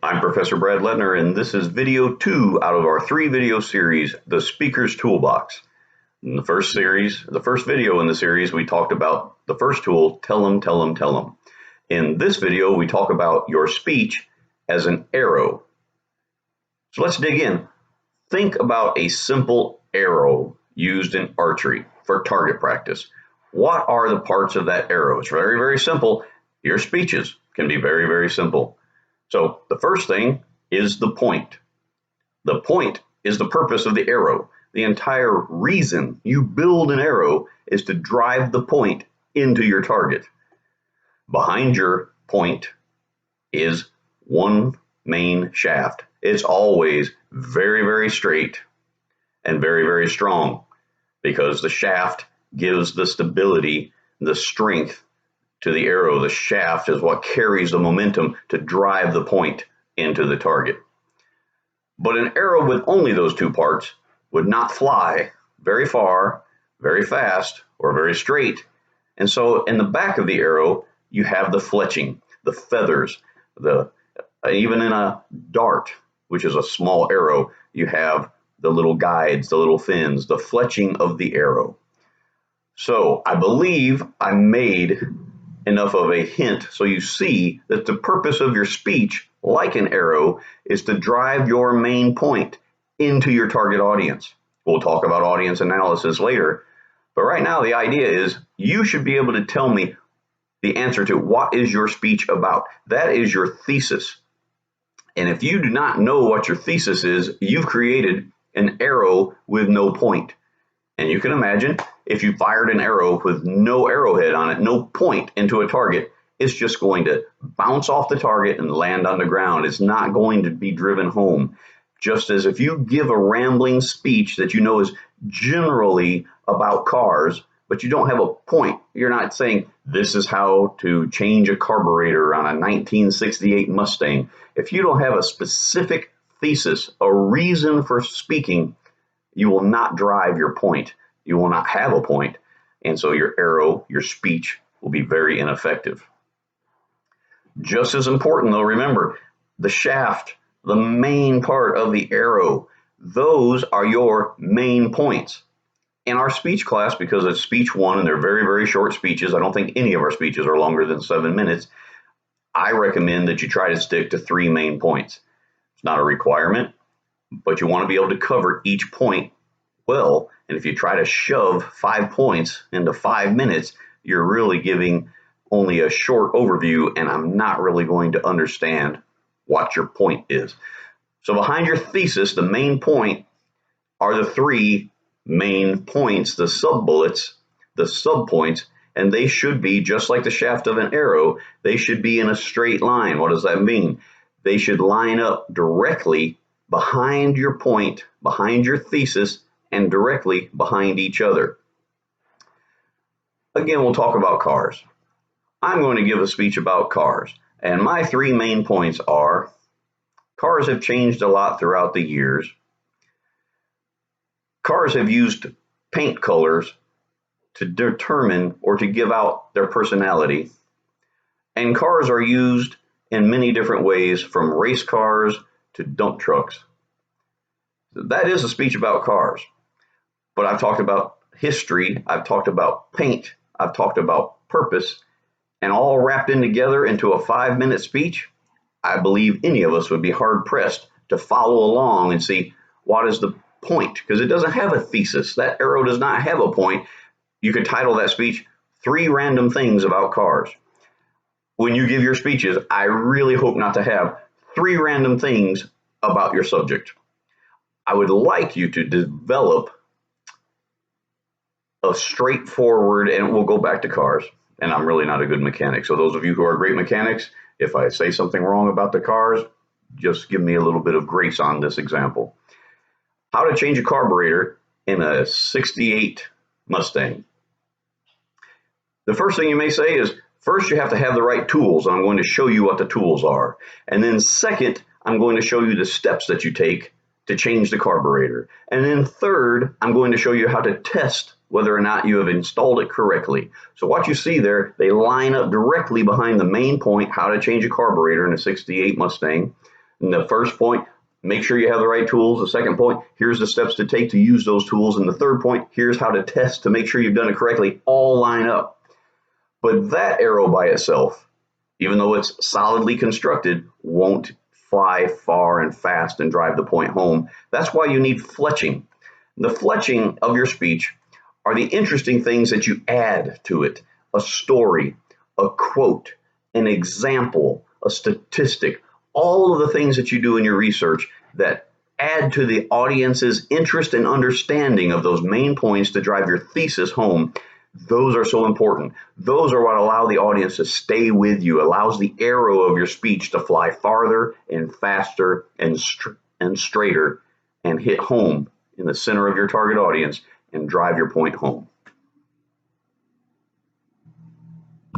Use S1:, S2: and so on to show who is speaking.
S1: I'm Professor Brad Lettner, and this is video 2 out of our 3-video series, The Speaker's Toolbox. In the first video in the series, we talked about the first tool, tell 'em, tell 'em, tell 'em. In this video, we talk about your speech as an arrow. So let's dig in. Think about a simple arrow used in archery for target practice. What are the parts of that arrow? It's very, very simple. Your speeches can be very, very simple. So the first thing is the point. The point is the purpose of the arrow. The entire reason you build an arrow is to drive the point into your target. Behind your point is one main shaft. It's always very, very straight and very, very strong because the shaft gives the stability, the strength to the arrow. The shaft is what carries the momentum to drive the point into the target. But an arrow with only those two parts would not fly very far, very fast, or very straight. And so in the back of the arrow, you have the fletching, the feathers, even in a dart, which is a small arrow, you have the little guides, the little fins, the fletching of the arrow. So I believe I made enough of a hint so you see that the purpose of your speech, like an arrow, is to drive your main point into your target audience. We'll talk about audience analysis later, but right now the idea is you should be able to tell me the answer to what is your speech about. That is your thesis. And if you do not know what your thesis is, you've created an arrow with no point. And you can imagine if you fired an arrow with no arrowhead on it, no point into a target, it's just going to bounce off the target and land on the ground. It's not going to be driven home. Just as if you give a rambling speech that you know is generally about cars, but you don't have a point. You're not saying this is how to change a carburetor on a 1968 Mustang. If you don't have a specific thesis, a reason for speaking, you will not drive your point. You will not have a point. And so your arrow, your speech, will be very ineffective. Just as important, though, remember, the shaft, the main part of the arrow, those are your main points. In our speech class, because it's speech 1 and they're very, very short speeches, I don't think any of our speeches are longer than 7 minutes, I recommend that you try to stick to 3 main points. It's not a requirement, but you want to be able to cover each point well. And if you try to shove 5 points into 5 minutes, you're really giving only a short overview, and I'm not really going to understand what your point is. So behind your thesis, the main point are the 3 main points, the sub-bullets, the sub-points, and they should be just like the shaft of an arrow. They should be in a straight line. What does that mean? They should line up directly behind your point, behind your thesis, and directly behind each other. Again, we'll talk about cars. I'm going to give a speech about cars, and my 3 main points are: cars have changed a lot throughout the years. Cars have used paint colors to determine or to give out their personality, and cars are used in many different ways, from race cars to dump trucks. That is a speech about cars. But I've talked about history, I've talked about paint, I've talked about purpose, and all wrapped in together into a 5-minute speech. I believe any of us would be hard-pressed to follow along and see what is the point, because it doesn't have a thesis. That arrow does not have a point. You could title that speech 3 random things about cars. When you give your speeches, I really hope not to have 3 random things about your subject. I would like you to develop a straightforward, and we'll go back to cars, and I'm really not a good mechanic. So those of you who are great mechanics, if I say something wrong about the cars, just give me a little bit of grace on this example. How to change a carburetor in a 68 Mustang. The first thing you may say is, first you have to have the right tools, and I'm going to show you what the tools are. And then second, I'm going to show you the steps that you take to change the carburetor. And then third, I'm going to show you how to test whether or not you have installed it correctly. So what you see there, they line up directly behind the main point, how to change a carburetor in a 68 Mustang. And the first point, make sure you have the right tools. The second point, here's the steps to take to use those tools. And the third point, here's how to test to make sure you've done it correctly, all line up. But that arrow by itself, even though it's solidly constructed, won't fly far and fast and drive the point home. That's why you need fletching. The fletching of your speech are the interesting things that you add to it. A story, a quote, an example, a statistic, all of the things that you do in your research that add to the audience's interest and understanding of those main points to drive your thesis home. Those are so important. Those are what allow the audience to stay with you, allows the arrow of your speech to fly farther and faster and straighter and hit home in the center of your target audience and drive your point home.